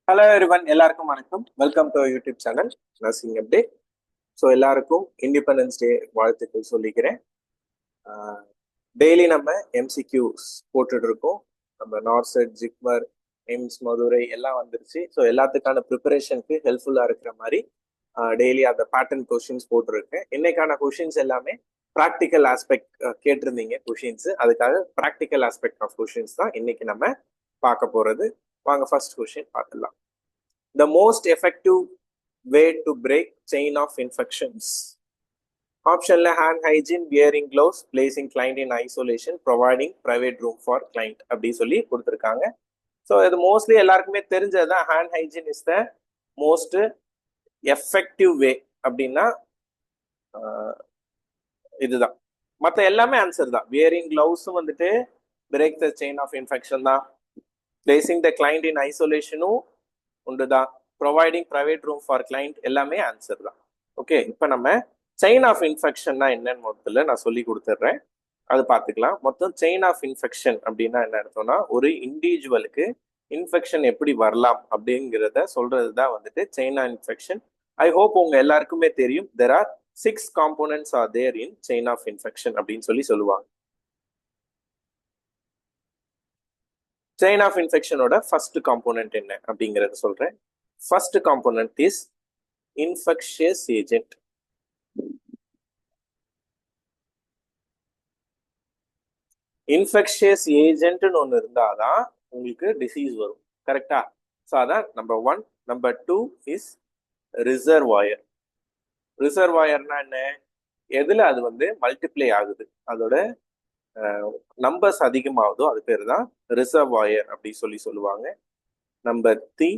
Hello everyone, எல்லாருக்கும் வணக்கம். Welcome to YouTube channel nursing update. So எல்லாருக்கும் இண்டிபெண்டன்ஸ் டே வாழ்த்துக்கள் சொல்லிக்கிறேன். டெய்லி நம்ம எம்சிக்யூஸ் போட்டுட்டு இருக்கோம். நம்ம நார்செட், ஜிக்மர், எய்ம்ஸ், மதுரை எல்லாம் வந்துருச்சு. ஸோ எல்லாத்துக்கான ப்ரிப்பரேஷனுக்கு ஹெல்ப்ஃபுல்லாக இருக்கிற மாதிரி டெய்லி அந்த பேட்டர்ன் கொஷின்ஸ் போட்டிருக்கேன். இன்னைக்கான கொஷின்ஸ் எல்லாமே ப்ராக்டிக்கல் ஆஸ்பெக்ட் கேட்டிருந்தீங்க கொஷின்ஸ். அதுக்காக ப்ராக்டிக்கல் ஆஸ்பெக்ட் ஆஃப் கொஷின்ஸ் தான் இன்னைக்கு நம்ம பார்க்க போறது. வாங்க ஃபர்ஸ்ட் கொஷின் பார்த்துடலாம். The most effective way to break chain of infections. ஆப்ஷன்ல hand hygiene, wearing gloves, placing client in isolation, providing private room for client அப்படி சொல்லி கொடுத்துருக்காங்க. ஸோ இது மோஸ்ட்லி எல்லாருக்குமே தெரிஞ்சதுதான். Hand hygiene is the most effective way அப்படின்னா இதுதான். மற்ற எல்லாமே ஆன்சர் தான். வியரிங் கிளவுஸும் வந்துட்டு break the chain of infection தான். பிளேசிங் த கிளைண்ட் இன் ஐசோலேஷனும் உண்டுதான். Providing private room for client எல்லாமே ஆன்சர் தான். ஓகே, இப்போ நம்ம செயின் ஆஃப் இன்ஃபெக்ஷன்னா என்னன்னு முதல்ல நான் சொல்லி கொடுத்துட்றேன். அது பார்த்துக்கலாம். மொத்தம் செயின் ஆஃப் இன்ஃபெக்ஷன் அப்படின்னா என்ன அர்த்தம்னா, ஒரு இண்டிவிஜுவலுக்கு இன்ஃபெக்ஷன் எப்படி வரலாம் அப்படிங்கிறத சொல்றது தான் வந்துட்டு chain of infection. I hope உங்க எல்லாருக்குமே தெரியும். There are 6 components are there in chain of infection அப்படின்னு சொல்லி சொல்லுவாங்க. செயின் ஆஃப் இன்ஃபெக்ஷனோட ஃபர்ஸ்ட் காம்போனன்ட் என்ன அப்படிங்கறத சொல்றேன். First component is infectious agent. Infectious ஏஜென்ட்னு ஒன்று இருந்தாதான் உங்களுக்கு டிசீஸ் வரும். கரெக்டா? ஸோ அதான் நம்பர் 1. Number 2 is reservoir. ரிசர்வாயர்னா என்ன? எதுல அது வந்து மல்டிப்ளை ஆகுது, அதோட நம்பர்ஸ் அதிகமாகுதோ அது பேர் தான் ரிசர்வாயர் அப்படி சொல்லி சொல்லுவாங்க. Number 3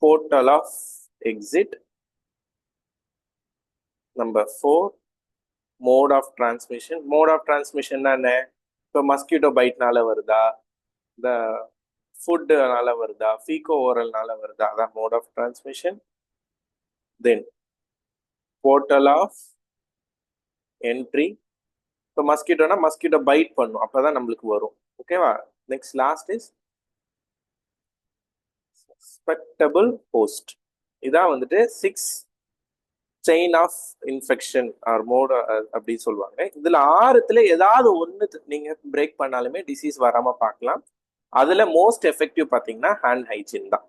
portal of exit. Number 4 mode of transmission. Mode of transmission என்ன? இப்போ மஸ்கிட்டோ பைட்னால வருதா, இந்த ஃபுட்டுனால வருதா, ஃபீகோ ஓரல்னால வருதா, அதான் mode of transmission. Then portal of entry. இப்போ மஸ்கிட்டோனா மஸ்கிட்டோ பைட் பண்ணும், அப்பதான் நம்மளுக்கு வரும். ஓகேவா? Next last is susceptible host. இதான் வந்துட்டு 6 chain of infection or mode அப்படின்னு சொல்லுவாங்க. இதுல 6த்துல ஏதாவது ஒன்று நீங்க பிரேக் பண்ணாலுமே டிசீஸ் வராம பார்க்கலாம். அதுல மோஸ்ட் எஃபெக்டிவ் பாத்தீங்கன்னா ஹேண்ட் ஹைஜீன் தான்.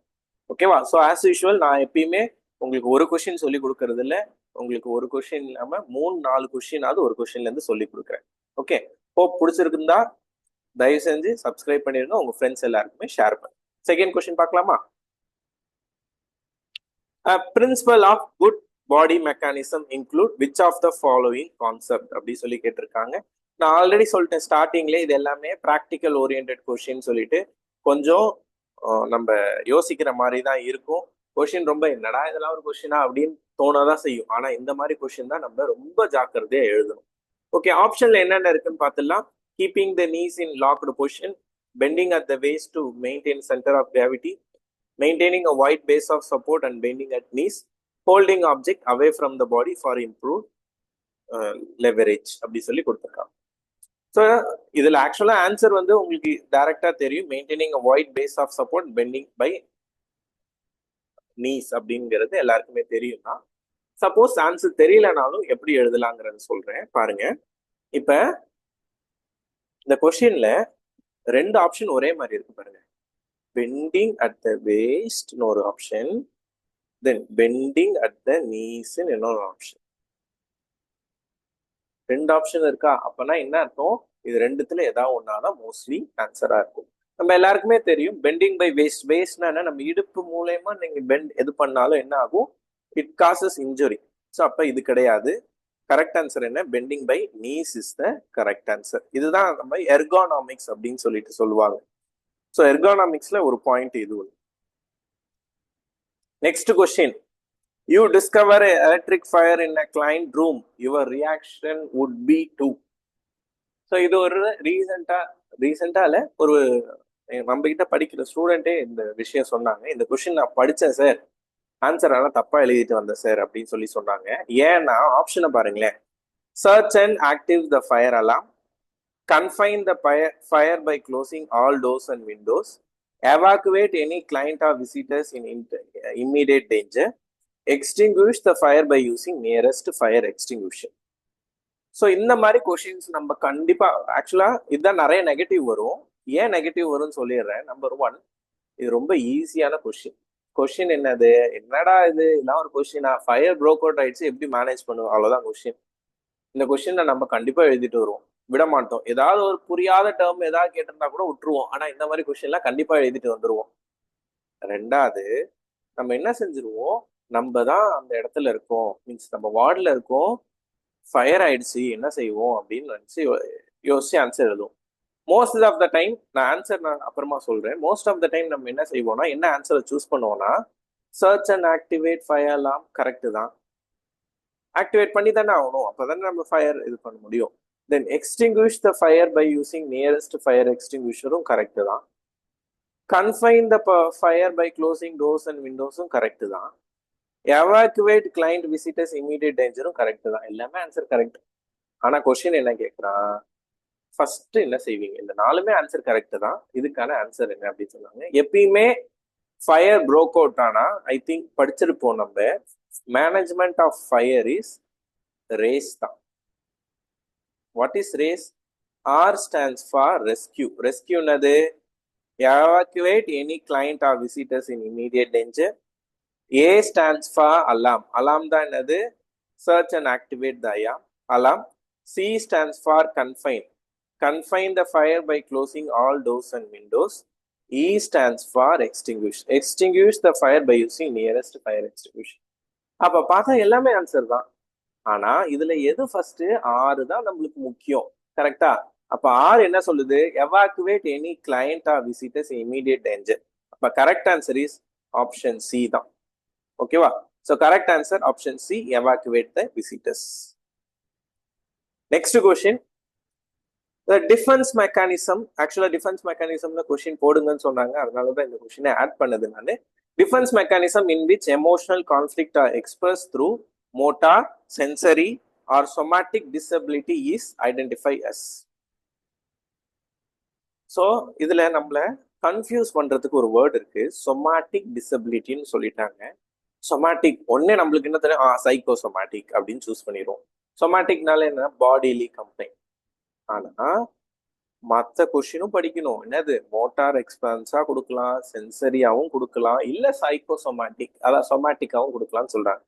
ஓகேவா? ஸோ ஆஸ் யூஷுவல் நான் எப்பயுமே உங்களுக்கு ஒரு கொஸ்டின் சொல்லி கொடுக்கறது இல்லை. உங்களுக்கு ஒரு கொஸ்டின் இல்லாம 3-4 கொஸ்டினாவது ஒரு கொஸ்டின்ல இருந்து சொல்லி கொடுக்குறேன். ஓகே, ஹோப் பிடிச்சிருக்குந்தா தயவு செஞ்சு சப்ஸ்கிரைப் பண்ணிருங்க, உங்க ஃப்ரெண்ட்ஸ் எல்லாருக்குமே ஷேர் பண்ணுங்க. செகண்ட் கொஸ்டின் பார்க்கலாமா? Principle of good body mechanism include which of the following concept அப்படி சொல்லி கேட்டிருக்காங்க. நான் ஆல்ரெடி சொல்லிட்டேன் ஸ்டார்டிங்ல, இது எல்லாமே ப்ராக்டிக்கல் ஓரியன்டட் கொஸ்டின் சொல்லிட்டு கொஞ்சம் நம்ம யோசிக்கிற மாதிரி தான் இருக்கும். கொஸ்டின் ரொம்ப என்னடா இதெல்லாம் ஒரு கொஸ்டினா அப்படின்னு தோணாதான் செய்யும். ஆனா இந்த மாதிரி கொஸ்டின் தான் நம்ம ரொம்ப ஜாக்கிரதையா எழுதணும். ஓகே, ஆப்ஷன்ல என்னென்ன இருக்குன்னு பார்த்துடலாம். Keeping the knees in locked position, bending at the waist to maintain centre of gravity, maintaining a wide base of support and bending at knees, holding object away from the body for improved leverage அப்படி சொல்லி கொடுத்துருக்காங்க. So இதுல ஆக்சுவலா answer வந்து உங்களுக்கு டைரக்டா தெரியும். Maintaining a wide base of support, bending by knees அப்படிங்கிறது எல்லாருக்குமே தெரியும்னா. சப்போஸ் ஆன்சர் தெரியலனாலும் எப்படி எழுதலாங்கிறத சொல்றேன் பாருங்க. இப்ப இந்த கொஸ்டின்ல 2 ஆப்ஷன் ஒரே மாதிரி இருக்கு பாருங்க. பெண்டிங் அட் த வேஸ்ட் ஒரு option, then bending at the knees இன்னொரு ஆப்ஷன். 2 ஆப்ஷன் இருக்கா? அப்பனா என்ன அர்த்தம்? இது 2த்துல ஏதாவது ஒன்னாதான் மோஸ்ட்லி ஆன்சரா இருக்கும். நம்ம எல்லாருக்குமே தெரியும் பெண்டிங் பை வேஸ்ட். வேஸ்ட்னா என்ன? நம்ம இடுப்பு மூலயமா நீங்க பெண்ட் எது பண்ணாலும் என்ன ஆகும்? It causes injury. ஸோ அப்ப இது கிடையாது. கரெக்ட் ஆன்சர் என்ன? Bending by knees is the correct answer. இதுதான் நம்ம எர்கானாமிக்ஸ் அப்படின்னு சொல்லிட்டு சொல்லுவாங்க. ஸோ எர்கானாமிக்ஸ்ல ஒரு பாயிண்ட் இது ஒன்று. Next question. You discover an electric fire in a client room. Your reaction would be to. So இது ஒரு ரீசெண்டா இல்ல, ஒரு நம்ம கிட்ட படிக்கிற ஸ்டூடெண்டே இந்த விஷயம் சொன்னாங்க. இந்த கொஸ்டின் நான் படித்தேன் சார், ஆன்சர் ஆனால் தப்பா எழுதிட்டு வந்தேன் சார் அப்படின்னு சொல்லி சொன்னாங்க. ஏன்னா ஆப்ஷனை பாருங்களேன். Search and active the fire alarm, confine the fire by closing all doors and windows, evacuate any client or visitors in immediate danger, extinguish the fire by using nearest fire extinguisher. So இந்த மாதிரி questions நம்ம கண்டிப்பா ஆக்சுவலா இதுதான் நிறைய negative வரும். ஏன் negative வரும்னு சொல்லிடுறேன். நம்பர் 1, இது ரொம்ப ஈஸியான கொஷின் என்னது, என்னடா இது இதெல்லாம் ஒரு கொஸ்டினா, ஃபயர் ப்ரோக் அவுட் ஆயிடுச்சு எப்படி மேனேஜ் பண்ணுவோம், அவ்வளவுதான் கொஸ்டின். இந்த கொஸ்டினை நம்ம கண்டிப்பா எழுதிட்டு வருவோம், விட மாட்டோம். ஏதாவது ஒரு புரியாத டேர்ம் ஏதாவது கேட்டிருந்தா கூட விட்டுருவோம். ஆனா இந்த மாதிரி கொஸ்டின்லாம் கண்டிப்பா எழுதிட்டு வந்துருவோம். 2வது, நம்ம என்ன செஞ்சிருவோம், நம்ம தான் அந்த இடத்துல இருக்கோம், மீன்ஸ் நம்ம வார்டில் இருக்கோம், ஃபயர் ஆயிடுச்சு என்ன செய்வோம் அப்படின்னு நினச்சி யோசிச்சு ஆன்சர் எழுதுவோம். மோஸ்ட் ஆஃப் த டைம் நான் ஆன்சர் அப்புறமா சொல்றேன். மோஸ்ட் ஆஃப் த டைம் நம்ம என்ன செய்வோம்னா, என்ன ஆன்சரை சூஸ் பண்ணுவோம்னா, search and activate fire alarm correct தான். ஆக்டிவேட் பண்ணி தானே ஆகணும், அப்போதானே நம்ம ஃபயர் இது பண்ண முடியும். Then extinguish the fire by using nearest fire எக்ஸ்டிங்விஷரும் கரெக்ட் தான். Confine the fire by closing doors and விண்டோஸும் கரெக்ட் தான். எவாக்குவேட் கிளைண்ட் விசிட்டர்ஸ் இமீடியட் டேஞ்சரும் கரெக்ட் தான். எல்லாமே ஆன்சர் கரெக்ட். ஆனா கொஸ்டின் என்ன கேட்குறான், ஃபர்ஸ்ட் என்ன செய்வீங்க? இந்த 4மே ஆன்சர் கரெக்ட் தான். இதுக்கான ஆன்சர் என்ன அப்படின்னு சொன்னாங்க. எப்பயுமே ஃபயர் ப்ரோக் அவுட் ஆனா ஐ திங்க் படிச்சிருப்போம் நம்ம, management of fire is RACE தான். What is RACE? R stands for rescue. ரெஸ்கியூனது evacuate any client or visitors in immediate danger. A stands for alarm. Alarm தான் என்னது? Search and activate the alarm. C stands for confine. Confine the fire by closing all doors and windows. E stands for extinguish. Extinguish the fire by using nearest fire extinguisher. அப்ப பார்த்தா எல்லாமே answer தான். ஆனா இதுல எது first? ஆறு தான் நம்மளுக்கு முக்கியம். கரெக்டா? அப்ப ஆறு என்ன சொல்லுது? Evacuate any client or visitors immediate danger. அப்ப correct answer is option C தான். ஓகேவா? So correct answer option C, evacuate the visitors. Next question, defence mechanism. ஆக்சுவலா டிஃபென்ஸ் மெக்கானிசம்ல கொஸ்டின் போடுங்கன்னு சொன்னாங்க, அதனால தான் இந்த கொஸ்டினை ஆட் பண்ணது நான். Defence mechanism in which emotional conflict are express through motor, sensory or somatic disability is identify as. So இதுல நம்மள கன்ஃபியூஸ் பண்றதுக்கு ஒரு வேர்டு இருக்கு, சொமாட்டிக் டிசபிலிட்டின்னு சொல்லிட்டாங்க. சொமாட்டிக் ஒன்னே நம்மளுக்கு என்ன தெரியும், சைக்கோசொமாட்டிக் அப்படின்னு சூஸ் பண்ணிடுவோம். சொமாட்டிக்னால என்ன, பாடிலி கம்ப்ளைண்ட். ஆனா மற்ற கொஸ்டினும் படிக்கணும். என்னது, மோட்டார் எக்ஸ்பென்ஸா கொடுக்கலாம், சென்சரியாவும் கொடுக்கலாம், இல்ல சைக்கோசொமாட்டிக் அதான் சொமாட்டிக்காவும் கொடுக்கலாம்னு சொல்றாங்க.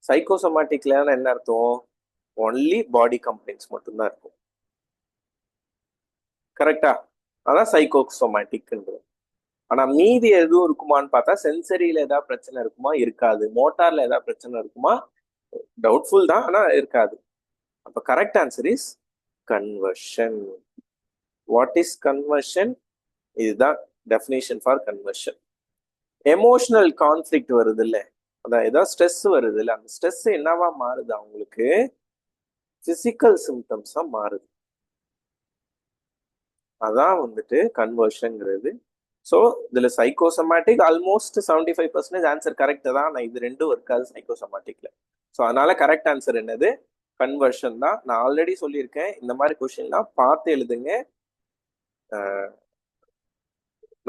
சைக்கோசொமாட்டிக்ல என்ன அர்த்தம், ஒன்லி பாடி கம்ப்ளைண்ட்ஸ் மட்டும்தான் இருக்கும். கரெக்டா? அதான் சைக்கோசொமாட்டிக்ன்றது. ஆனா மீதி எதுவும் இருக்குமான்னு பார்த்தா, சென்சரியில ஏதாவது பிரச்சனை இருக்குமா? இருக்காது. மோட்டார்ல ஏதாவது பிரச்சனை இருக்குமா? டவுட்ஃபுல் தான், ஆனா இருக்காது. அப்ப correct answer is conversion. What is conversion? இதுதான் definition for conversion. Emotional conflict வருது இல்ல, அதான் ஏதாவது ஸ்ட்ரெஸ் வருது இல்ல, அந்த ஸ்ட்ரெஸ் என்னவா மாறுது, அவங்களுக்கு பிசிக்கல் சிம்டம்ஸா மாறுது. அதான் வந்துட்டு கன்வர்ஷன்ங்கிறது. ஸோ இதுல சைக்கோசொமாட்டிக் ஆல்மோஸ்ட் 75% ஆன்சர் கரெக்ட் தான். நான் இது ரெண்டும் இருக்காது சைக்கோசொமாட்டிக்ல. ஸோ அதனால கரெக்ட் ஆன்சர் என்னது, கன்வர்ஷன் தான். நான் ஆல்ரெடி சொல்லியிருக்கேன், இந்த மாதிரி கொஸ்டின்லாம் பார்த்து எழுதுங்க.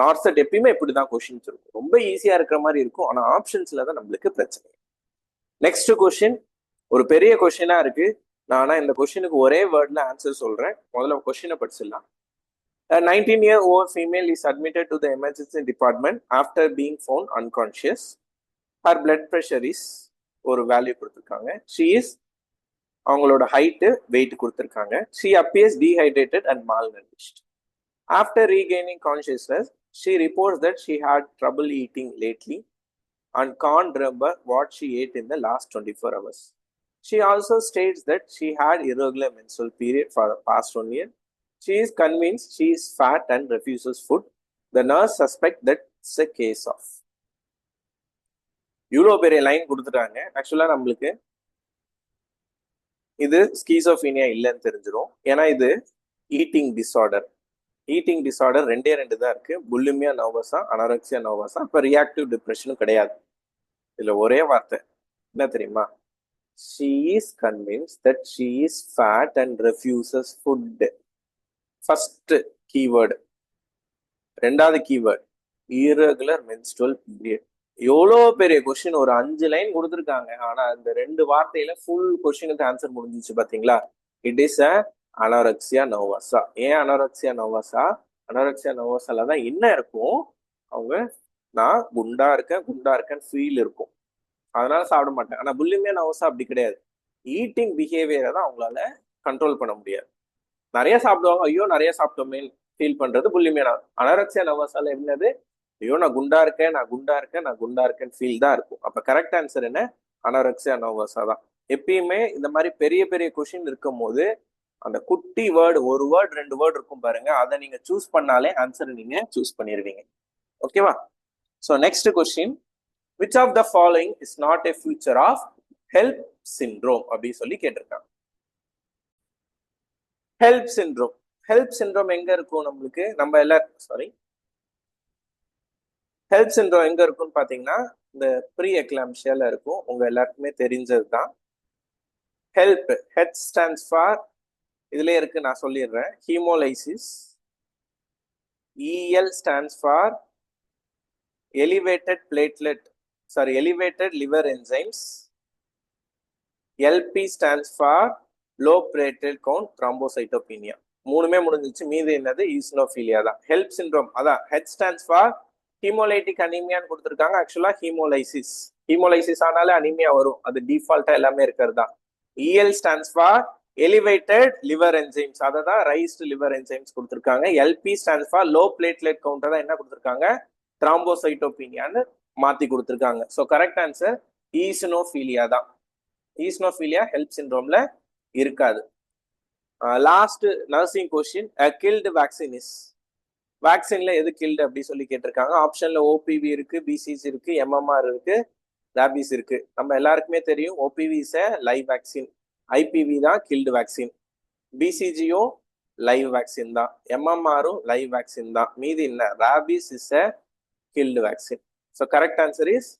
நார்த் செட் எப்பயுமே இப்படிதான் கொஸ்டின்ஸ் இருக்கும், ரொம்ப ஈஸியா இருக்கிற மாதிரி இருக்கும், ஆனா ஆப்ஷன்ஸ்ல தான் நம்மளுக்கு பிரச்சனை. நெக்ஸ்ட் கொஸ்டின் ஒரு பெரிய கொஸ்டினா இருக்கு. நான் இந்த கொஸ்டினுக்கு ஒரே வேர்ட்ல ஆன்சர் சொல்றேன். முதல்ல கொஸ்டினை படிச்சிடலாம். A 19-year-old female is admitted to the emergency department after being found unconscious. Her blood pressure is ஒரு வேல்யூ கொடுத்துருக்காங்க. She is அவங்களோட ஹைட்டு, வெயிட் கொடுத்துருக்காங்க. She appears dehydrated and malnourished. After regaining consciousness, she reports that she had trouble eating lately and can't remember what she ate in the last 24 hours. She also states that she had irregular menstrual period for the past 1 year. She is convinced she is fat and refuses food. The nurse suspects that it's a case of. இவ்வளோ பெரிய line கொடுத்துட்டாங்க. ஆக்சுவலா நம்மளுக்கு இது ஸ்கீசோஃபீனியா இல்லைன்னு தெரிஞ்சிடும். ஏன்னா இது ஈட்டிங் டிஸார்டர். ஈட்டிங் டிஸார்டர் 2 தான் இருக்கு, புல்லிமியா நர்வஸா, அனாரெக்சியா நர்வஸா. இப்போ ரியாக்டிவ் டிப்ரெஷனும் கிடையாது. இதுல ஒரே வார்த்தை என்ன தெரியுமா, she is convinced that she is fat and refuses food. First keyword. 2வது கீவேர்டு irregular menstrual period. எவ்வளோ பெரிய கொஸ்டின், ஒரு 5 லைன் கொடுத்துருக்காங்க. ஆனா இந்த 2 வார்த்தையில ஃபுல் கொஸ்டினுக்கு ஆன்சர் முடிஞ்சிச்சு பாத்தீங்களா. It is a anorexia nervosa. ஏன் அனாரெக்சியா நர்வஸா? அனாரெக்சியா நர்வஸால தான் என்ன இருக்கும், அவங்க நான் குண்டா இருக்கேன்னு ஃபீல் இருக்கும், அதனால சாப்பிட மாட்டேன். ஆனா புல்லிமியா நர்வஸா அப்படி கிடையாது. ஈட்டிங் பிஹேவியரை தான் அவங்களால கண்ட்ரோல் பண்ண முடியாது. நிறைய சாப்பிடுவாங்க, ஐயோ நிறைய சாப்பிட்டோமே ஃபீல் பண்றது புல்லிமியா. அனாரெக்சியா நர்வஸால என்னது, ஐயோ நான் குண்டா இருக்கேன்னு ஃபீல் தான் இருக்கும். அப்ப கரெக்ட் ஆன்சர் என்ன, அனாரெக்சியா நர்வஸா தான். எப்பயுமே இந்த மாதிரி பெரிய பெரிய கொஸ்டின் இருக்கும் போது அந்த குட்டி வேர்டு, ஒரு வேர்டு 2 வேர்டு இருக்கும் பாருங்க, அதை நீங்க சூஸ் பண்ணாலே ஆன்சர் நீங்க சூஸ் பண்ணிடுவீங்க. ஓகேவா? So next question, which of the following is not a feature of HELLP syndrome அப்படின்னு சொல்லி கேட்டிருக்காங்க. ஹெல்ப் சிண்ட்ரோம் எங்க இருக்கும் நம்மளுக்கு, நம்ம எல்லாரும் ஹெல்ப் சிண்ட்ரோம் எங்க இருக்கும்னு பாத்தீங்கன்னா இந்த ப்ரீ எக்லாம்சியால இருக்கும். உங்க எல்லாருக்குமே தெரிஞ்சது தான். ஹெல்ப், ஹெச் ஸ்டாண்ட்ஸ் ஃபார், இதுல இருக்கு நான் சொல்லிடுறேன், haemolysis. EL stands for elevated liver enzymes. LP stands for low platelet count thrombocytopenia. மூணுமே முடிஞ்சிச்சு, மீது என்னது, ஈஸ்னோஃபீலியா தான். ஹெல்ப் சிண்ட்ரோம் அதான். ஹெச் ஸ்டாண்ட்ஸ் ஃபார் ஹீமோலைட்டிக் அனீமியான்னு கொடுத்துருக்காங்க. ஆக்சுவலா ஹீமோலைசிஸ் ஆனாலே அனீமியா வரும், அது டிஃபால்ட்டா எல்லாமே இருக்கிறது தான். EL stands for elevated liver enzymes, அதை தான் ரைஸ்டு லிவர் என்சைம்ஸ் கொடுத்துருக்காங்க. LP stands for low platelet count தான் என்ன கொடுத்துருக்காங்க, த்ராம்போசைட்டோபீனியான்னு மாத்தி கொடுத்துருக்காங்க. ஸோ கரெக்ட் ஆன்சர் ஈஸ்னோஃபீலியா தான். ஈஸ்னோஃபீலியா ஹெல்ப் சிண்ட்ரோம்ல இருக்காது. Last nursing question, killed vaccine is, வேக்சின்ல எது கில்டு அப்படி சொல்லி கேட்டிருக்காங்க. ஆப்ஷன்ல ஓபிவி இருக்கு, பிசிஜி இருக்கு, எம்எம்ஆர் இருக்கு, ராபிஸ் இருக்கு. நம்ம எல்லாருக்குமே தெரியும் OPV is a live vaccine, IPV தான் கில்டு வேக்சின், பிசிஜியும் லைவ் வேக்சின் தான், எம்எம்ஆரும் லைவ் வேக்சின் தான். மீதி என்ன, rabies is a killed vaccine. So correct answer is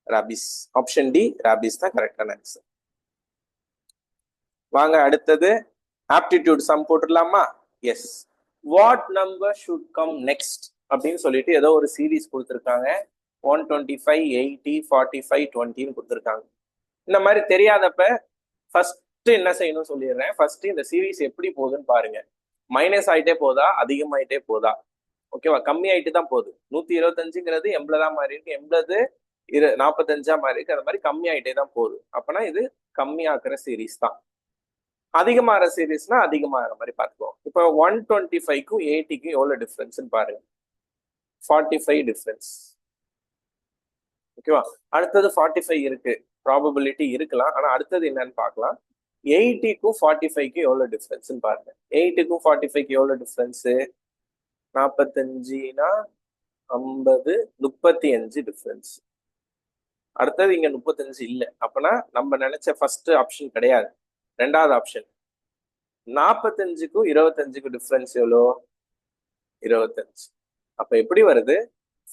rabies. Option D, rabies தான் கரெக்டான ஆன்சர். வாங்க அடுத்தது ஆப்டிடியூட் சம் போட்டுடலாமா? Yes. What number should come next அப்படின்னு சொல்லிட்டு ஏதோ ஒரு சீரீஸ் கொடுத்துருக்காங்க. 125, 80, 45, 20 கொடுத்துருக்காங்க. இந்த மாதிரி தெரியாதப்ப ஃபர்ஸ்ட் என்ன செய்யணும்னு சொல்லிடுறேன். ஃபர்ஸ்ட் இந்த சீரீஸ் எப்படி போகுதுன்னு பாருங்க. மைனஸ் ஆயிட்டே போதா, அதிகமாயிட்டே போதா, ஓகேவா? கம்மி ஆயிட்டு தான் போகுது. 125ங்கிறது 80 தான் மாறி இருக்கு, 80 45 மாறி இருக்கு, அந்த மாதிரி கம்மி ஆயிட்டே தான் போகுது. அப்பனா இது கம்மியாக்குற சீரீஸ் தான். அதிகமாகிற சீரீஸ்னா அதிகமாகிற மாதிரி பார்த்துக்குவோம். இப்போ 125க்கும் 80க்கும் எவ்வளவு டிஃபரன்ஸ்ன்னு பாருங்க, 45 டிஃபரன்ஸ். ஓகேவா? அடுத்தது 45 இருக்கு, ப்ராபபிலிட்டி இருக்கலாம். ஆனா அடுத்தது என்னன்னு பார்க்கலாம். 80க்கும் 45க்கும் எவ்வளவு டிஃபரன்ஸ்ன்னு பாருங்க. 80க்கும் 45க்கு எவ்வளவு டிஃபரன்ஸ், 45னா 50, 35 டிஃபரன்ஸ். அடுத்தது இங்க 35 இல்லை, அப்பனா நம்ம நினைச்ச ஃபர்ஸ்ட் ஆப்ஷன் கிடையாது, ரெண்டாவது ஆப்ஷன். 45க்கும் 25க்கும் டிஃபரன்ஸ் எவ்வளோ, 25. அப்ப எப்படி வருது,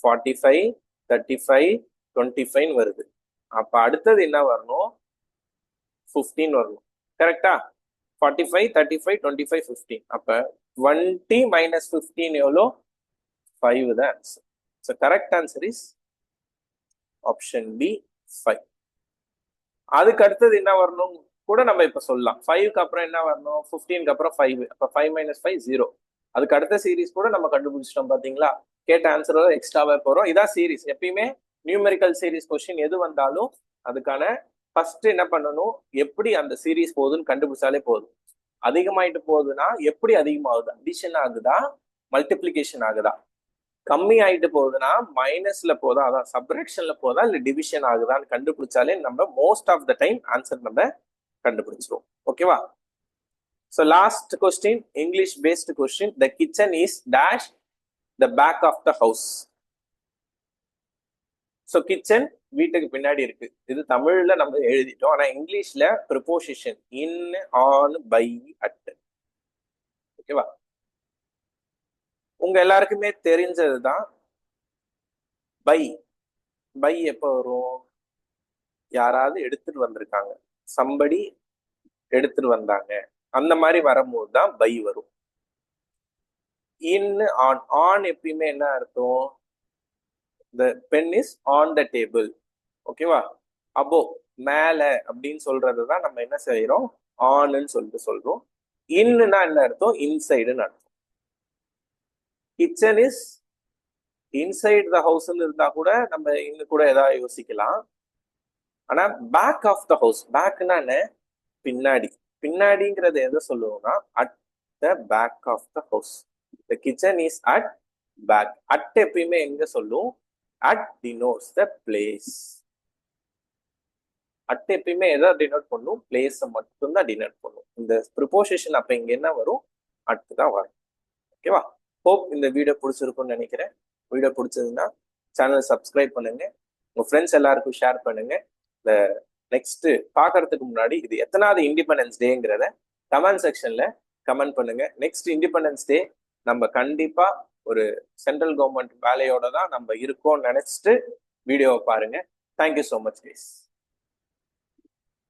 45, 35, 25 வருது. அப்ப அடுத்தது என்ன வரணும், 15 வரணும். கரெக்டா? 45, 35, 25, 15. அப்ப 20 minus 15 எவ்வளோ, 5 தான் ஆன்சர். So correct answer is option B, 5. அதுக்கு அடுத்தது என்ன வரணும் கூட நம்ம இப்ப சொல்லலாம். 5க்கு அப்புறம் என்ன வரணும், 15க்கு அப்புறம் 5. அப்ப 5 minus 5 0. அதுக்கு அடுத்த சீரீஸ் கூட நம்ம கண்டுபிடிச்சிட்டோம் பாத்தீங்களா. கேட்ட ஆன்சரோட எக்ஸ்ட்ராவே போறோம். இதான் சீரீஸ். எப்பயுமே நியூமெரிக்கல் சீரீஸ் கொஸ்டின் எது வந்தாலும் அதுக்கான ஃபர்ஸ்ட் என்ன பண்ணணும், எப்படி அந்த சீரீஸ் போகுதுன்னு கண்டுபிடிச்சாலே போதும். அதிகமாயிட்டு போகுதுன்னா எப்படி அதிகமாகுது, அடிஷன் ஆகுதா மல்டிப்ளிகேஷன் ஆகுதா, கம்மி ஆயிட்டு போகுதுன்னா மைனஸ்ல போதா, அதான் சப்ராக்ஷன்ல போதா, இல்ல டிவிஷன் ஆகுதான்னு கண்டுபிடிச்சாலே நம்ம most of the time answer நம்ம கண்டுபிடிச்சிருவோம். ஓகேவா? So last question, English based question. The kitchen is dash the back of the house. So kitchen வீட்டுக்கு பின்னாடி இருக்கு. இது தமிழ்ல நம்ம எழுதிட்டோம். ஆனா இங்கிலீஷ்ல preposition in, on, by, at. ஓகேவா? உங்க எல்லாருக்குமே தெரிஞ்சதுதான் பை. பை எப்ப வரும், யாராவது எடுத்துட்டு வந்திருக்காங்க, சம்படி எடுத்துட்டு வந்தாங்க, அந்த மாதிரி வரும்போது தான் பை வரும். இன், ஆன். ஆன் எப்பயுமே என்ன அர்த்தம், the pen is on the table. ஓகேவா? above மேல அப்படின்னு சொல்றது தான் நம்ம என்ன செய்யறோம், ஆன்னு சொல்லிட்டு சொல்றோம். இன்னுனா என்ன அர்த்தம், இன்சைடுன்னு அர்த்தம். கிச்சன் இஸ் இன்சைட் த ஹவுஸ்ன்னு இருந்தா கூட நம்ம இன்னும் கூட ஏதாவது யோசிக்கலாம். ஆனா பேக் ஆஃப் த ஹவுஸ், பேக்னா என்ன, பின்னாடி. பின்னாடிங்கிறது எதை சொல்லுவோம்னா at the back of the house. The kitchen is at back. At எப்பயுமே எங்க சொல்லும், at denotes the place. At எப்பயுமே எதை டினோட் பண்ணும், பிளேஸை மட்டும்தான் டினோட் பண்ணும். இந்த ப்ரிப்போசிஷன் அப்ப இங்க என்ன வரும், அட் தான் வரும். ஓகேவா? ஹோப் இந்த வீடியோ பிடிச்சிருக்கும்னு நினைக்கிறேன். வீடியோ பிடிச்சதுன்னா சேனல் சப்ஸ்கிரைப் பண்ணுங்க, உங்க ஃப்ரெண்ட்ஸ் எல்லாருக்கும் ஷேர் பண்ணுங்க. இந்த நெக்ஸ்ட் பாக்குறதுக்கு முன்னாடி இது எத்தனாவது இண்டிபெண்டன்ஸ் டேங்கிறத கமெண்ட் செக்ஷன்ல கமெண்ட் பண்ணுங்க. நெக்ஸ்ட் இண்டிபெண்டன்ஸ் டே நம்ம கண்டிப்பா ஒரு சென்ட்ரல் கவர்மெண்ட் வேலையோட தான் நம்ம இருக்கோம்னு நினைச்சிட்டு வீடியோவை பாருங்க. Thank you so much guys.